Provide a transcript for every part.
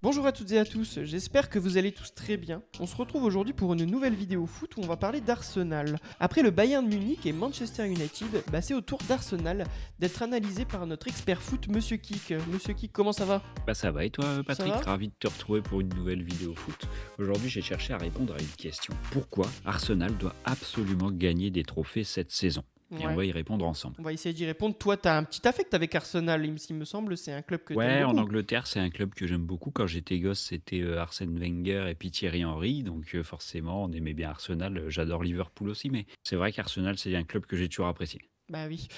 Bonjour à toutes et à tous, j'espère que vous allez tous très bien. On se retrouve aujourd'hui pour une nouvelle vidéo foot où on va parler d'Arsenal. Après le Bayern Munich et Manchester United, c'est au tour d'Arsenal d'être analysé par notre expert foot Monsieur Kik. Monsieur Kik, comment ça va? Bah ça va et toi Ça Patrick, va? ravi de te retrouver pour une nouvelle vidéo foot. Aujourd'hui j'ai cherché à répondre à une question. Pourquoi Arsenal doit absolument gagner des trophées cette saison? Et on Ouais. va y répondre ensemble. On va essayer d'y répondre. Toi, t'as un petit affect avec Arsenal, il me semble, c'est un club que t'aimes Ouais, en beaucoup. Angleterre c'est un club que j'aime beaucoup. Quand j'étais gosse c'était Arsène Wenger et puis Thierry Henry. Donc forcément on aimait bien Arsenal. J'adore Liverpool aussi, mais c'est vrai qu'Arsenal c'est un club que j'ai toujours apprécié. Bah oui.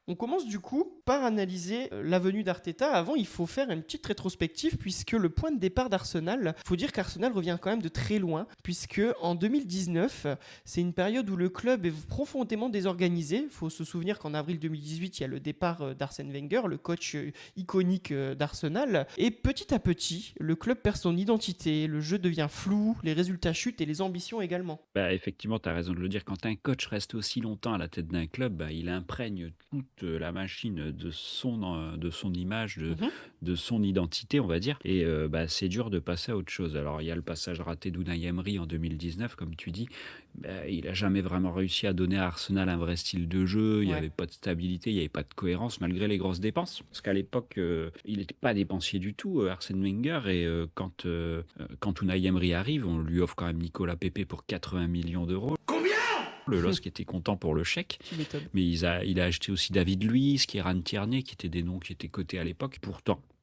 On commence du coup par analyser la venue d'Arteta. Avant, il faut faire une petite rétrospective puisque le point de départ d'Arsenal, faut dire qu'Arsenal revient quand même de très loin puisque en 2019, c'est une période où le club est profondément désorganisé. Il faut se souvenir qu'en avril 2018, il y a le départ d'Arsène Wenger, le coach iconique d'Arsenal. Et petit à petit, le club perd son identité, le jeu devient flou, les résultats chutent et les ambitions également. Bah, effectivement, tu as raison de le dire. Quand un coach reste aussi longtemps à la tête d'un club, il imprègne toute la machine de son image, Mhm. de son identité, on va dire. Et c'est dur de passer à autre chose. Alors, il y a le passage raté d'Unai Emery en 2019, comme tu dis. Il n'a jamais vraiment réussi à donner à Arsenal un vrai style de jeu. Il n'y Ouais. avait pas de stabilité, il n'y avait pas de cohérence, malgré les grosses dépenses. Parce qu'à l'époque, il n'était pas dépensier du tout, Arsène Wenger. Et quand Unai Emery arrive, on lui offre quand même Nicolas Pepe pour 80 millions d'euros. Le LOSC était content pour le chèque, Tu m'étonnes. mais il a acheté aussi David Luiz, Kieran Tierney, qui étaient des noms qui étaient cotés à l'époque.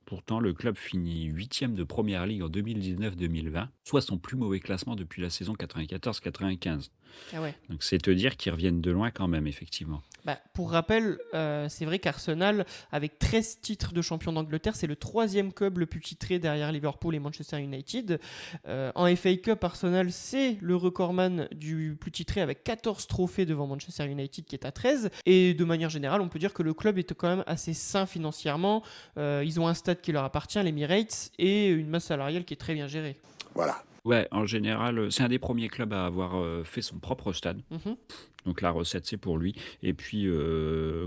Pourtant, le club finit 8e de Première Ligue en 2019-2020, soit son plus mauvais classement depuis la saison 94-95. Ah ouais. Donc c'est te dire qu'ils reviennent de loin quand même, effectivement. Pour rappel, c'est vrai qu'Arsenal, avec 13 titres de champion d'Angleterre, c'est le troisième club le plus titré derrière Liverpool et Manchester United. En FA Cup, Arsenal, c'est le recordman du plus titré avec 14 trophées devant Manchester United qui est à 13. Et de manière générale, on peut dire que le club est quand même assez sain financièrement. Ils ont un stade qui leur appartient, l'Emirates, et une masse salariale qui est très bien gérée. Voilà. Ouais, en général, c'est un des premiers clubs à avoir fait son propre stade. Mhm. Donc la recette, c'est pour lui. Et puis,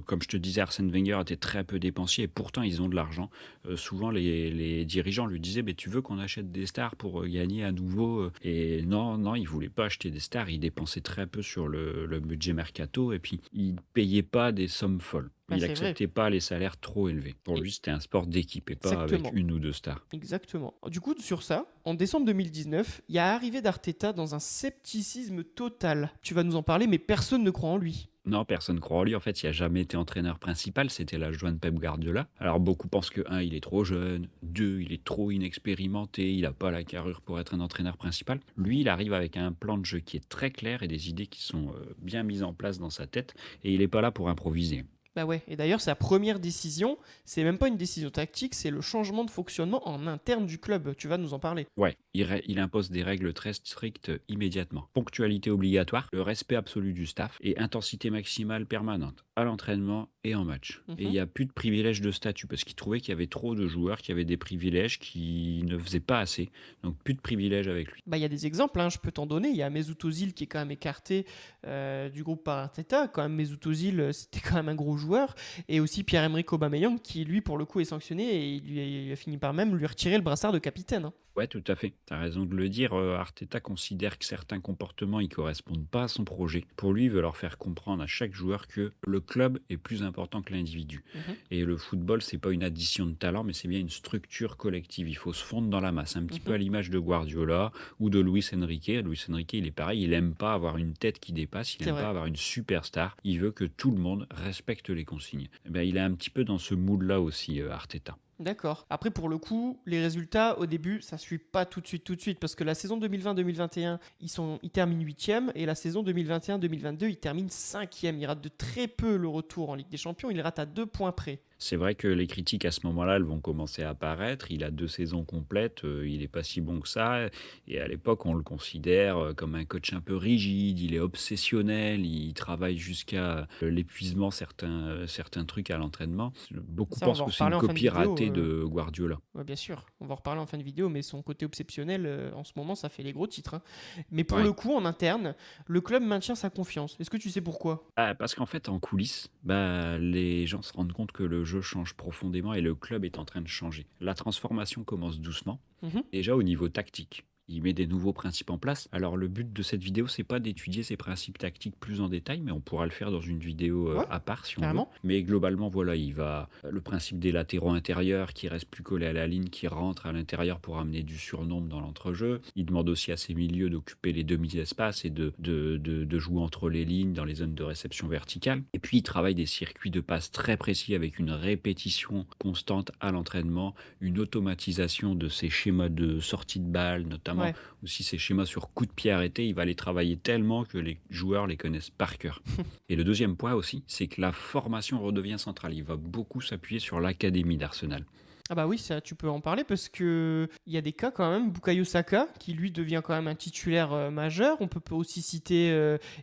comme je te disais, Arsène Wenger était très peu dépensier et pourtant, ils ont de l'argent. Souvent, les dirigeants lui disaient, tu veux qu'on achète des stars pour gagner à nouveau? Et non, il voulait pas acheter des stars. Il dépensait très peu sur le budget mercato et puis, il payait pas des sommes folles. Il C'est vrai. acceptait pas les salaires trop élevés. Pour Et lui, c'était un sport d'équipe et pas avec exactement. une ou deux stars. Exactement. Du coup, sur ça, en décembre 2019, il y a arrivé d'Arteta dans un scepticisme total. Tu vas nous en parler, mais personne ne croit en lui. Non, personne ne croit en lui. En fait, il n'a jamais été entraîneur principal. C'était l'adjoint de Pep Guardiola. Alors, beaucoup pensent que, un, il est trop jeune. Deux, il est trop inexpérimenté. Il n'a pas la carrure pour être un entraîneur principal. Lui, il arrive avec un plan de jeu qui est très clair et des idées qui sont bien mises en place dans sa tête. Et il n'est pas là pour improviser. Bah ouais, et d'ailleurs sa première décision, c'est même pas une décision tactique, c'est le changement de fonctionnement en interne du club. Tu vas nous en parler. Ouais, il impose des règles très strictes immédiatement. Ponctualité obligatoire, le respect absolu du staff et intensité maximale permanente à l'entraînement et en match. Et il Mhm. n'y a plus de privilèges de statut parce qu'il trouvait qu'il y avait trop de joueurs qui avaient des privilèges qui ne faisaient pas assez. Donc plus de privilèges avec lui. Il y a des exemples, je peux t'en donner. Il y a Mesut Özil qui est quand même écarté du groupe par Arteta. Quand même, Mesut Özil, c'était quand même un gros joueur. Et aussi Pierre-Emerick Aubameyang qui, lui, pour le coup, est sanctionné et il a fini par même lui retirer le brassard de capitaine. Ouais, tout à fait. Tu as raison de le dire. Arteta considère que certains comportements ne correspondent pas à son projet. Pour lui, il veut leur faire comprendre à chaque joueur que le club est plus important que l'individu. Mhm. Et le football, c'est pas une addition de talent, mais c'est bien une structure collective. Il faut se fondre dans la masse, un petit peu à Mhm. l'image de Guardiola ou de Luis Enrique. Luis Enrique, il est pareil. Il aime pas avoir une tête qui dépasse. Il C'est aime vrai. pas avoir une superstar. Il veut que tout le monde respecte les consignes. Il est un petit peu dans ce mood-là aussi, Arteta. D'accord. Après, pour le coup, les résultats, au début, ça suit pas tout de suite, parce que la saison 2020-2021, ils terminent 8e, et la saison 2021-2022, ils terminent 5e. Ils ratent de très peu le retour en Ligue des Champions, ils ratent à 2 points près. C'est vrai que les critiques à ce moment-là, elles vont commencer à apparaître. Il a 2 saisons complètes, il n'est pas si bon que ça. Et à l'époque, on le considère comme un coach un peu rigide, il est obsessionnel, il travaille jusqu'à l'épuisement certains trucs à l'entraînement. Beaucoup Ça, on pensent va en que c'est une reparler en fin de copie vidéo. ratée de Guardiola. Ouais, bien sûr, on va en reparler en fin de vidéo, mais son côté obsessionnel, en ce moment, ça fait les gros titres. Mais pour Ouais. le coup, en interne, le club maintient sa confiance. Est-ce que tu sais pourquoi? Parce qu'en fait, en coulisses, les gens se rendent compte que le l'entrejeu change profondément et le club est en train de changer. La transformation commence doucement, Mhm. déjà au niveau tactique. Il met des nouveaux principes en place. Alors le but de cette vidéo, c'est pas d'étudier ces principes tactiques plus en détail, mais on pourra le faire dans une vidéo Ouais, à part si on veut. carrément. Mais globalement, voilà, il va le principe des latéraux intérieurs qui restent plus collés à la ligne, qui rentrent à l'intérieur pour amener du surnombre dans l'entrejeu. Il demande aussi à ses milieux d'occuper les demi-espaces et de jouer entre les lignes dans les zones de réception verticale. Et puis il travaille des circuits de passe très précis avec une répétition constante à l'entraînement, une automatisation de ces schémas de sortie de balle, notamment Ouais. aussi ces schémas sur coup de pied arrêté. Il va les travailler tellement que les joueurs les connaissent par cœur. Et le deuxième point aussi, c'est que la formation redevient centrale. Il va beaucoup s'appuyer sur l'académie d'Arsenal. Ah bah oui, ça tu peux en parler parce que il y a des cas quand même. Bukayo Saka qui lui devient quand même un titulaire majeur. On peut aussi citer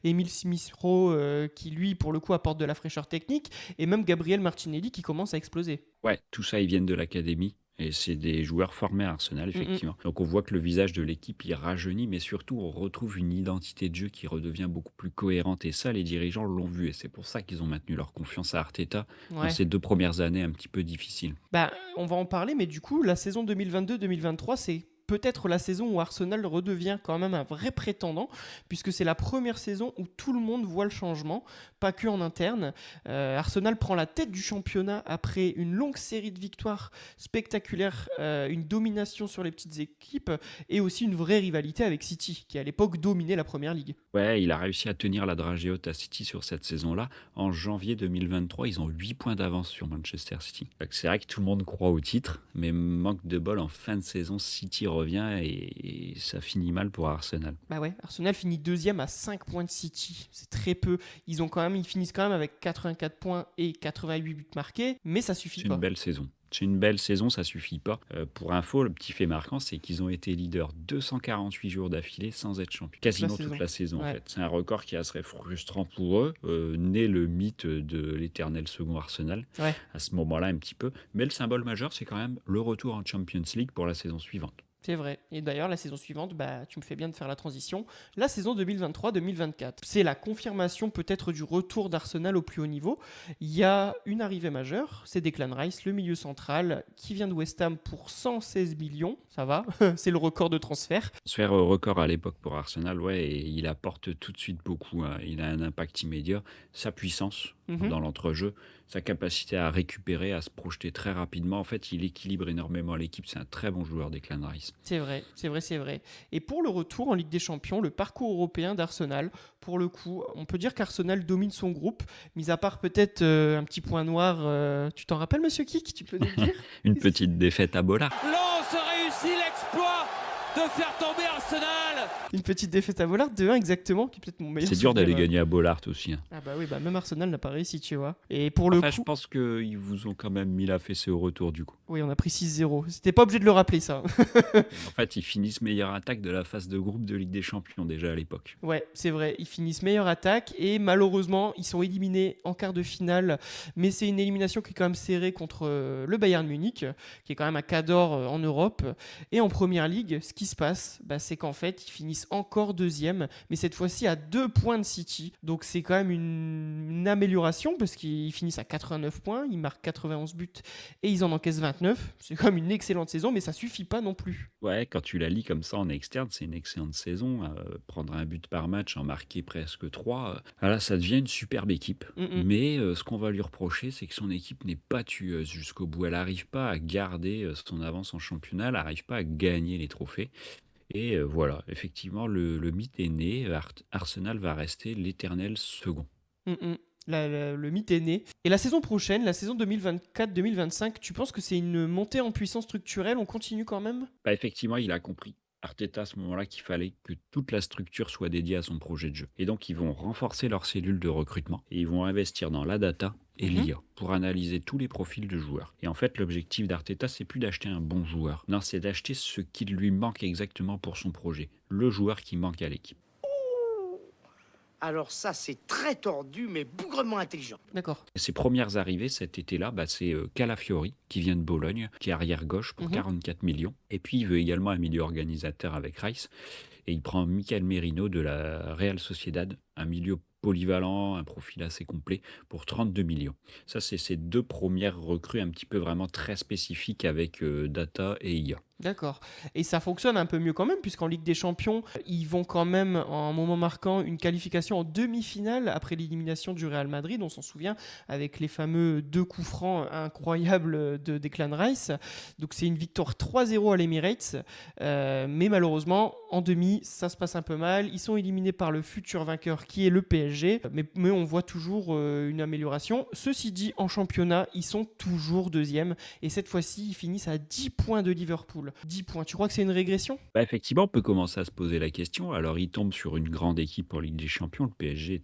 Emile Smith-Rowe qui lui pour le coup apporte de la fraîcheur technique et même Gabriel Martinelli qui commence à exploser. Ouais, tout ça, ils viennent de l'académie. Et c'est des joueurs formés à Arsenal, Mm, mm. effectivement. Donc on voit que le visage de l'équipe, il rajeunit, mais surtout on retrouve une identité de jeu qui redevient beaucoup plus cohérente. Et ça, les dirigeants l'ont vu. Et c'est pour ça qu'ils ont maintenu leur confiance à Arteta dans Ouais. ces 2 premières années un petit peu difficiles. Bah, on va en parler, mais du coup, la saison 2022-2023, c'est peut-être la saison où Arsenal redevient quand même un vrai prétendant, puisque c'est la première saison où tout le monde voit le changement, pas que en interne. Arsenal prend la tête du championnat après une longue série de victoires spectaculaires, une domination sur les petites équipes, et aussi une vraie rivalité avec City, qui à l'époque dominait la Première Ligue. Ouais, il a réussi à tenir la dragée haute à City sur cette saison-là. En janvier 2023, ils ont 8 points d'avance sur Manchester City. Donc c'est vrai que tout le monde croit au titre, mais manque de bol en fin de saison, City revient et ça finit mal pour Arsenal. Bah ouais, Arsenal finit deuxième à 5 points de City. C'est très peu. Ils finissent quand même avec 84 points et 88 buts marqués, mais ça suffit C'est une pas. belle saison. C'est une belle saison, ça suffit pas. Pour info, le petit fait marquant, c'est qu'ils ont été leaders 248 jours d'affilée sans être champions. Quasiment toute la saison, en Ouais. fait. C'est un record qui est assez frustrant pour eux, né le mythe de l'éternel second Arsenal, Ouais. à ce moment-là un petit peu. Mais le symbole majeur, c'est quand même le retour en Champions League pour la saison suivante. C'est vrai. Et d'ailleurs, la saison suivante, bah, tu me fais bien de faire la transition. La saison 2023-2024. C'est la confirmation peut-être du retour d'Arsenal au plus haut niveau. Il y a une arrivée majeure, c'est Declan Rice, le milieu central, qui vient de West Ham pour 116 millions. Ça va, c'est le record de transfert. Sphère record à l'époque pour Arsenal, ouais, et il apporte tout de suite beaucoup, hein. Il a un impact immédiat. Sa puissance Mhm. dans l'entrejeu, sa capacité à récupérer, à se projeter très rapidement. En fait, il équilibre énormément l'équipe. C'est un très bon joueur, Declan Rice. C'est vrai, c'est vrai, c'est vrai. Et pour le retour en Ligue des Champions, le parcours européen d'Arsenal, pour le coup, on peut dire qu'Arsenal domine son groupe, mis à part peut-être un petit point noir. Tu t'en rappelles, monsieur Kik? Tu peux nous le dire? Une petite défaite à Bollard. Lens réussit l'exploit de faire tomber Arsenal. Une petite défaite à Bollard, 2-1 exactement, qui est peut-être mon meilleur C'est dur d'aller souvenir. gagner à Bollard aussi, hein. Ah bah oui, bah même Arsenal n'a pas réussi, tu vois. Et pour le Enfin, je coup, pense qu'ils vous ont quand même mis la fessée au retour du coup. oui, on a pris 6-0. C'était pas obligé de le rappeler, ça. En fait, ils finissent meilleure attaque de la phase de groupe de Ligue des Champions déjà à l'époque. Ouais, c'est vrai. Ils finissent meilleure attaque et malheureusement, ils sont éliminés en quart de finale. Mais c'est une élimination qui est quand même serrée contre le Bayern Munich, qui est quand même un cador en Europe. Et en première ligue, ce qui se passe, bah, c'est qu'en fait, ils finissent encore deuxième, mais cette fois-ci à 2 points de City. Donc c'est quand même une amélioration parce qu'ils finissent à 89 points, ils marquent 91 buts et ils en encaissent 29. C'est quand même une excellente saison, mais ça suffit pas non plus. Ouais, quand tu la lis comme ça en externe, c'est une excellente saison. Prendre un but par match, en marquer presque 3, voilà, ça devient une superbe équipe. Mm-mm. Mais ce qu'on va lui reprocher, c'est que son équipe n'est pas tueuse jusqu'au bout. Elle n'arrive pas à garder son avance en championnat, elle n'arrive pas à gagner les trophées. Et voilà, effectivement, le mythe est né. Arsenal va rester l'éternel second. Mm-mm. Le mythe est né. Et la saison prochaine, la saison 2024-2025, tu penses que c'est une montée en puissance structurelle? On continue quand même? Bah, effectivement, il a compris, Arteta, à ce moment-là, qu'il fallait que toute la structure soit dédiée à son projet de jeu. Et donc, ils vont renforcer leurs cellules de recrutement et ils vont investir dans la data et Mhm. l'IA pour analyser tous les profils de joueurs. Et en fait, l'objectif d'Arteta, c'est plus d'acheter un bon joueur. Non, c'est d'acheter ce qui lui manque exactement pour son projet. Le joueur qui manque à l'équipe. Alors ça, c'est très tordu, mais bougrement intelligent. D'accord. Ses premières arrivées cet été-là, c'est Calafiori, qui vient de Bologne, qui est arrière-gauche pour 44 millions. Et puis, il veut également un milieu organisateur avec Rice. Et il prend Michael Merino de la Real Sociedad, un milieu polyvalent, un profil assez complet pour 32 millions. Ça, c'est ces 2 premières recrues un petit peu vraiment très spécifiques avec, data et IA. D'accord. Et ça fonctionne un peu mieux quand même, puisqu'en Ligue des Champions, ils vont quand même, en un moment marquant, une qualification en demi-finale après l'élimination du Real Madrid, on s'en souvient, avec les fameux 2 coups francs incroyables de Declan Rice. Donc c'est une victoire 3-0 à l'Emirates, mais malheureusement, en demi, ça se passe un peu mal. Ils sont éliminés par le futur vainqueur qui est le PSG, mais on voit toujours une amélioration. Ceci dit, en championnat, ils sont toujours deuxième, et cette fois-ci, ils finissent à 10 points de Liverpool. 10 points. Tu crois que c'est une régression? Bah, effectivement, on peut commencer à se poser la question. Alors, ils tombent sur une grande équipe en Ligue des Champions. Le PSG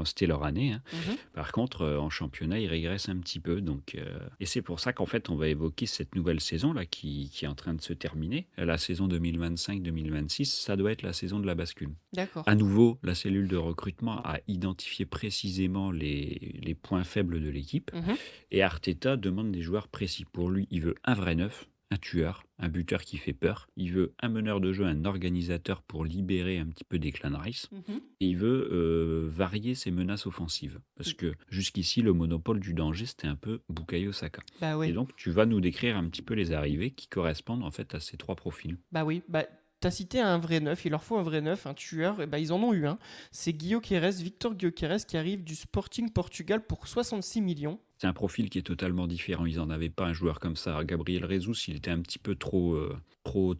c'était leur année, hein. Mhm. Par contre, en championnat, ils régressent un petit peu. Donc, et c'est pour ça qu'en fait, on va évoquer cette nouvelle saison là qui est en train de se terminer. La saison 2025-2026, ça doit être la saison de la bascule. D'accord. À nouveau, la cellule de recrutement a identifié précisément les points faibles de l'équipe. Mhm. Et Arteta demande des joueurs précis. Pour lui, il veut un vrai neuf, un tueur, un buteur qui fait peur. Il veut un meneur de jeu, un organisateur pour libérer un petit peu Declan Rice. Mhm. Et il veut varier ses menaces offensives. Parce que jusqu'ici, le monopole du danger, c'était un peu Bukayo Saka. Bah Et oui. donc, tu vas nous décrire un petit peu les arrivées qui correspondent en fait à ces 3 profils. Bah oui. Bah, t'as cité un vrai neuf, il leur faut un vrai neuf, un tueur, et bah ils en ont eu un. C'est Victor Gyökeres qui arrive du Sporting Portugal pour 66 millions. C'est un profil qui est totalement différent. Ils n'en avaient pas un joueur comme ça. Gabriel Jesus, il était un petit peu trop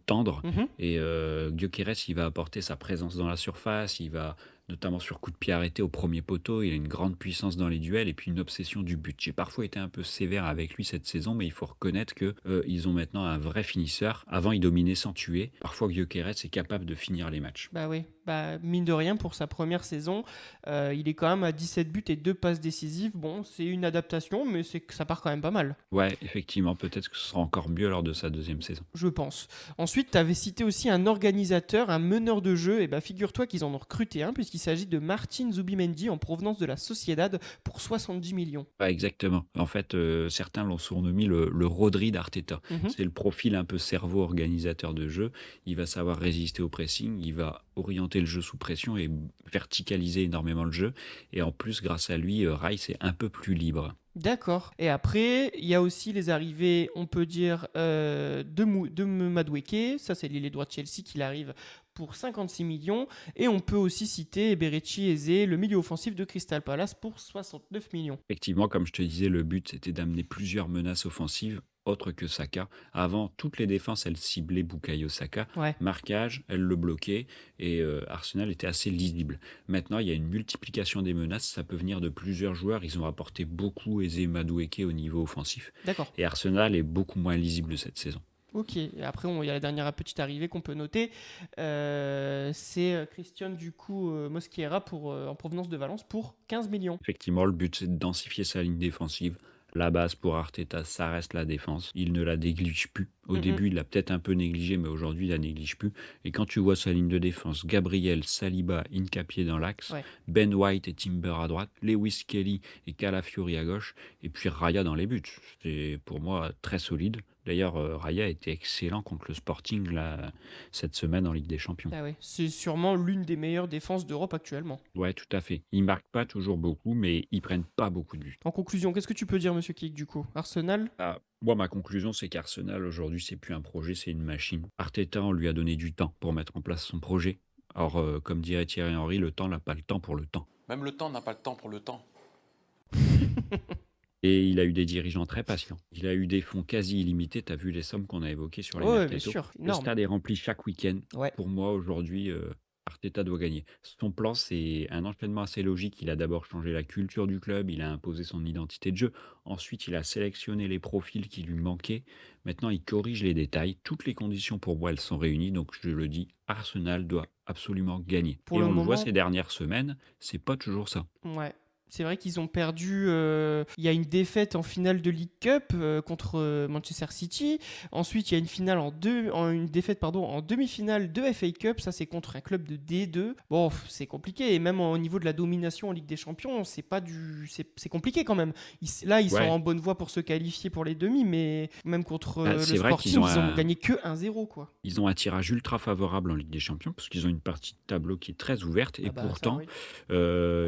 tendre. Mhm. Et Gyökeres, il va apporter sa présence dans la surface. Il va, notamment sur coup de pied arrêté au premier poteau, il a une grande puissance dans les duels et puis une obsession du but. J'ai parfois été un peu sévère avec lui cette saison, mais il faut reconnaître que ils ont maintenant un vrai finisseur. Avant, il dominait sans tuer. Parfois, Gyökeres est capable de finir les matchs. Bah oui, bah mine de rien pour sa première saison, il est quand même à 17 buts et 2 passes décisives. Bon, c'est une adaptation, mais c'est que ça part quand même pas mal, Ouais, effectivement, peut-être que ce sera encore mieux lors de sa deuxième saison. je pense. Ensuite, tu avais cité aussi un organisateur, un meneur de jeu, et bah figure-toi qu'ils en ont recruté un, puisqu'il s'agit de Martin Zubimendi en provenance de la Sociedad pour 70 millions. Ouais, exactement. En fait, certains l'ont surnommé le Rodri d'Arteta. Mhm. C'est le profil un peu cerveau organisateur de jeu. Il va savoir résister au pressing, il va orienter le jeu sous pression et verticaliser énormément le jeu. Et en plus, grâce à lui, Rice est un peu plus libre. D'accord. Et après, il y a aussi les arrivées, on peut dire, de Madueke. Ça, c'est l'ailier droit de Chelsea qui arrive pour 56 millions. Et on peut aussi citer Berechi Eze, le milieu offensif de Crystal Palace, pour 69 millions. Effectivement, comme je te disais, le but, c'était d'amener plusieurs menaces offensives autres que Saka. Avant, toutes les défenses, elles ciblaient Bukayo Saka. Ouais. Marquage, elles le bloquaient et Arsenal était assez lisible. Maintenant, il y a une multiplication des menaces. Ça peut venir de plusieurs joueurs. Ils ont apporté beaucoup Eze et Madueke au niveau offensif. D'accord. Et Arsenal est beaucoup moins lisible cette saison. Ok. Et après, il y a la dernière petite arrivée qu'on peut noter. C'est Christian, du coup, Mosquera en provenance de Valence pour 15 millions. Effectivement, le but, c'est de densifier sa ligne défensive. La base pour Arteta, ça reste la défense. Il ne la néglige plus. Au Mhm. début, il l'a peut-être un peu négligée, mais aujourd'hui, il la néglige plus. Et quand tu vois sa ligne de défense, Gabriel, Saliba, Hincapié dans l'axe, Ouais. Ben White et Timber à droite, Lewis Kelly et Calafiori à gauche, et puis Raya dans les buts. C'est pour moi très solide. D'ailleurs, Raya était excellent contre le Sporting là, cette semaine en Ligue des Champions. Ah ouais. C'est sûrement l'une des meilleures défenses d'Europe actuellement. Ouais, tout à fait. Ils marquent pas toujours beaucoup, mais ils prennent pas beaucoup de buts. En conclusion, qu'est-ce que tu peux dire, monsieur Kik, du coup? Arsenal? Ah, moi, ma conclusion, c'est qu'Arsenal, aujourd'hui, c'est plus un projet, c'est une machine. Arteta, on lui a donné du temps pour mettre en place son projet. Or, comme dirait Thierry Henry, le temps n'a pas le temps pour le temps. Même le temps n'a pas le temps pour le temps. Et il a eu des dirigeants très patients. Il a eu des fonds quasi illimités. Tu as vu les sommes qu'on a évoquées sur les Ouais, bien mercato. sûr, Le énorme. stade est rempli chaque week-end. Ouais. Pour moi, aujourd'hui, Arteta doit gagner. Son plan, c'est un enchaînement assez logique. Il a d'abord changé la culture du club, il a imposé son identité de jeu. Ensuite, il a sélectionné les profils qui lui manquaient. Maintenant, il corrige les détails. Toutes les conditions, pour moi, elles sont réunies. Donc, je le dis, Arsenal doit absolument gagner. Pour Et le on le voit moment, ces dernières semaines, c'est pas toujours ça. ouais. C'est vrai qu'ils ont perdu. Il y a une défaite en finale de League Cup contre Manchester City. Ensuite, il y a une finale une défaite en demi-finale de FA Cup. Ça, c'est contre un club de D2. Bon, c'est compliqué. Et même au niveau de la domination en Ligue des Champions, c'est compliqué quand même. Ils sont Ouais. en bonne voie pour se qualifier pour les demi, mais même contre le C'est vrai qu'ils Sporting, ont ils ont un, gagné que 1-0, quoi. ils ont un tirage ultra favorable en Ligue des Champions parce qu'ils ont une partie de tableau qui est très ouverte et Ah bah ça, pourtant, oui.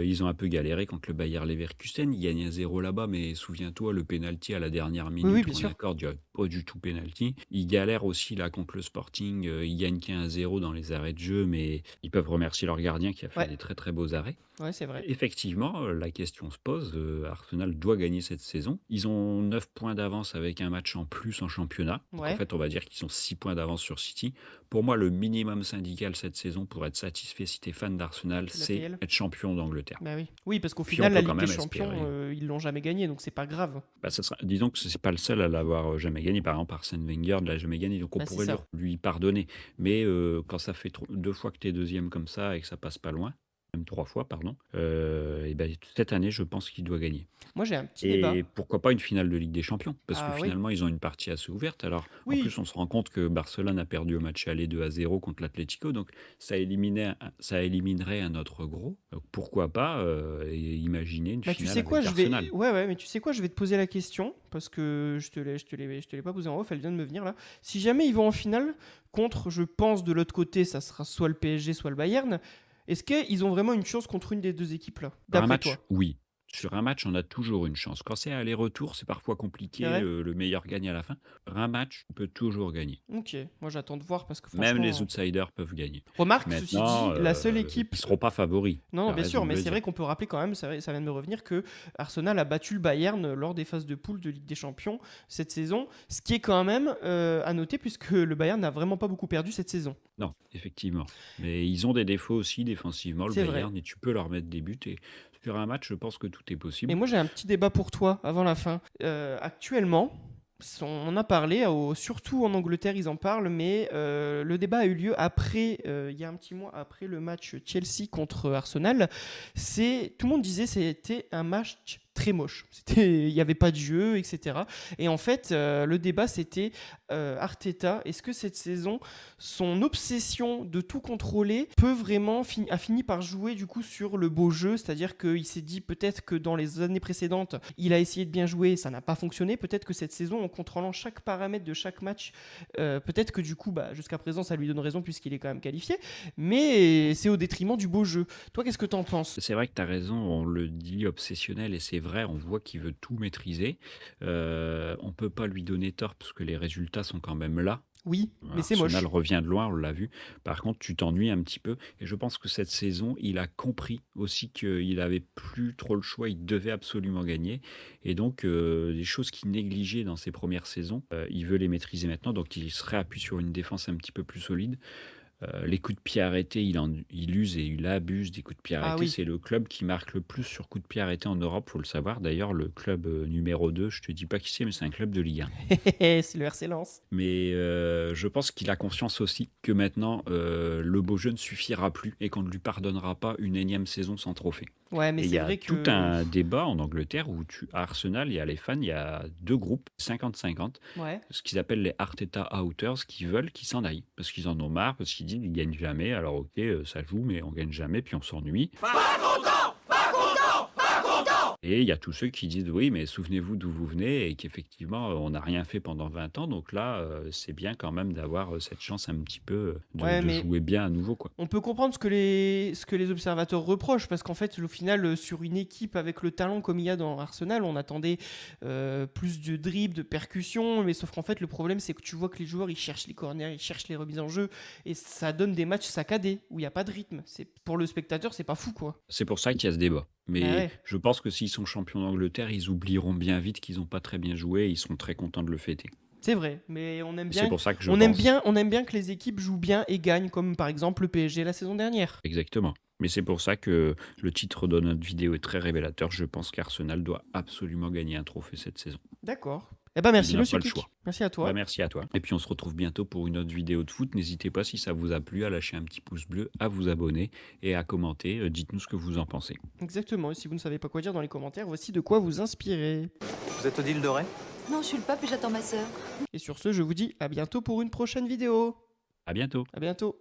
ils ont un peu galéré contre le Bayer Leverkusen. Ils gagnent 1-0 là-bas, mais souviens-toi, le penalty à la dernière Oui, minute, bien on sûr. accorde, il n'y a pas du tout penalty. Ils galèrent aussi là contre le Sporting. Ils gagnent qu'1-0 dans les arrêts de jeu, mais ils peuvent remercier leur gardien qui a fait Ouais, des très très beaux arrêts. ouais, c'est vrai. Effectivement, la question se pose. Arsenal doit gagner cette saison. Ils ont 9 points d'avance avec un match en plus en championnat. Donc en Ouais, fait, on va dire qu'ils ont 6 points d'avance sur City. Pour moi, le minimum syndical cette saison pour être satisfait si tu es fan d'Arsenal, c'est la c'est PL. être champion d'Angleterre. Bah oui. Oui, parce qu'au Puis on final, la peut quand Ligue des même Champions, espérer. ils l'ont jamais gagnée, donc c'est pas grave. Bah, disons que c'est pas le seul à l'avoir jamais gagné. Par exemple, Arsène Wenger ne l'a jamais gagné, donc on Bah c'est pourrait ça. lui pardonner. Mais quand ça fait 2 fois que tu es deuxième comme ça et que ça passe pas loin, même 3 fois, pardon, et ben, cette année, je pense qu'il doit gagner. Moi, j'ai un petit débat. Et pourquoi pas une finale de Ligue des Champions? Parce que Ah oui. finalement, ils ont une partie assez ouverte. Alors, en Oui, plus, on se rend compte que Barcelone a perdu au match aller 2-0 contre l'Atlético, donc ça éliminerait un autre gros. Donc, pourquoi pas imaginer une bah tu finale sais quoi, avec Arsenal? Ouais, mais tu sais quoi, je vais te poser la question, parce que je te l'ai pas posée en off, elle vient de me venir là. Si jamais ils vont en finale contre, je pense, de l'autre côté, ça sera soit le PSG, soit le Bayern, est-ce qu'ils ont vraiment une chance contre une des deux équipes là, Sur un d'après match, toi? oui. Sur un match, on a toujours une chance. Quand c'est aller-retour, c'est parfois C'est compliqué, vrai? le meilleur gagne à la fin. Un match, on peut toujours gagner. Ok, moi j'attends de voir, parce que Même les franchement... outsiders peuvent gagner. Remarque, ceci Maintenant, dit, la seule équipe... ils seront pas favoris. Non, Tu non, as bien raison sûr, de mais le c'est dire. vrai qu'on peut rappeler quand même, ça vient de me revenir, que Arsenal a battu le Bayern lors des phases de poule de Ligue des Champions cette saison, ce qui est quand même à noter, puisque le Bayern n'a vraiment pas beaucoup perdu cette saison. Non, effectivement. Mais ils ont des défauts aussi défensivement, le C'est vrai. Bayern, et tu peux leur mettre des buts. Et sur un match, je pense que tout est Et possible. moi j'ai un petit débat pour toi avant la fin. Actuellement, on en a parlé, surtout en Angleterre ils en parlent, mais le débat a eu lieu après, il y a un petit mois après le match Chelsea contre Arsenal. Tout le monde disait que c'était un match très moche. Il n'y avait pas de jeu, etc. Et en fait, le débat c'était Arteta. Est-ce que cette saison, son obsession de tout contrôler a fini par jouer du coup sur le beau jeu, c'est-à-dire qu'il s'est dit peut-être que dans les années précédentes, il a essayé de bien jouer, ça n'a pas fonctionné. Peut-être que cette saison, en contrôlant chaque paramètre de chaque match, peut-être que du coup, jusqu'à présent, ça lui donne raison puisqu'il est quand même qualifié, mais c'est au détriment du beau jeu. Toi, qu'est-ce que t'en penses? C'est vrai que tu as raison, on le dit obsessionnel, et c'est vrai, on voit qu'il veut tout maîtriser. On peut pas lui donner tort parce que les résultats sont quand même là. Oui, mais c'est Arsenal moche. revient de loin, on l'a vu. Par contre, tu t'ennuies un petit peu. Et je pense que cette saison, il a compris aussi qu'il avait plus trop le choix. Il devait absolument gagner. Et donc, des choses qu'il négligeait dans ses premières saisons, il veut les maîtriser maintenant. Donc, il se réappuie sur une défense un petit peu plus solide. Les coups de pied arrêtés, il use et il abuse des coups de pied Ah arrêtés. oui. C'est le club qui marque le plus sur coups de pied arrêtés en Europe, faut le savoir. D'ailleurs, le club numéro 2, je te dis pas qui c'est, mais c'est un club de Ligue 1. C'est le RC Lens. Mais je pense qu'il a conscience aussi que maintenant, le beau jeu ne suffira plus et qu'on ne lui pardonnera pas une énième saison sans trophée. Ouais, mais Et il c'est y a vrai tout que... un débat en Angleterre où à Arsenal, il y a les fans, il y a 2 groupes, 50-50, Ouais. ce qu'ils appellent les Arteta Outers, qui veulent qu'il s'en aille. Parce qu'ils en ont marre, parce qu'ils disent qu'ils ne gagnent jamais. Alors ok, ça joue, mais on gagne jamais, puis on s'ennuie. Et il y a tous ceux qui disent oui, mais souvenez-vous d'où vous venez et qu'effectivement, on n'a rien fait pendant 20 ans. Donc là, c'est bien quand même d'avoir cette chance un petit peu Ouais, de mais jouer bien à nouveau, quoi. on peut comprendre ce que les observateurs reprochent, parce qu'en fait, au final, sur une équipe avec le talent comme il y a dans Arsenal, on attendait plus de dribbles, de percussions, mais sauf qu'en fait, le problème, c'est que tu vois que les joueurs, ils cherchent les corners, ils cherchent les remises en jeu, et ça donne des matchs saccadés, où il n'y a pas de rythme. Pour le spectateur, c'est pas fou, quoi. C'est pour ça qu'il y a ce débat. Ah Mais ouais, je pense que s'ils sont champions d'Angleterre, ils oublieront bien vite qu'ils n'ont pas très bien joué et ils sont très contents de le fêter. c'est vrai, mais on aime Et c'est bien, pour ça que je on aime pense. bien, on aime bien que les équipes jouent bien et gagnent, comme par exemple le PSG la saison dernière. Exactement. Mais c'est pour ça que le titre de notre vidéo est très révélateur. Je pense qu'Arsenal doit absolument gagner un trophée cette saison. D'accord. Eh ben merci Il n'a monsieur pas le Kik. choix. Merci à toi. Bah, merci à toi. Et puis on se retrouve bientôt pour une autre vidéo de foot. N'hésitez pas, si ça vous a plu, à lâcher un petit pouce bleu, à vous abonner et à commenter. Dites-nous ce que vous en pensez. Exactement, et si vous ne savez pas quoi dire dans les commentaires, voici de quoi vous inspirer. Vous êtes Odile Doré? Non, je suis le pape et j'attends ma sœur. Et sur ce, je vous dis à bientôt pour une prochaine vidéo. À bientôt. À bientôt.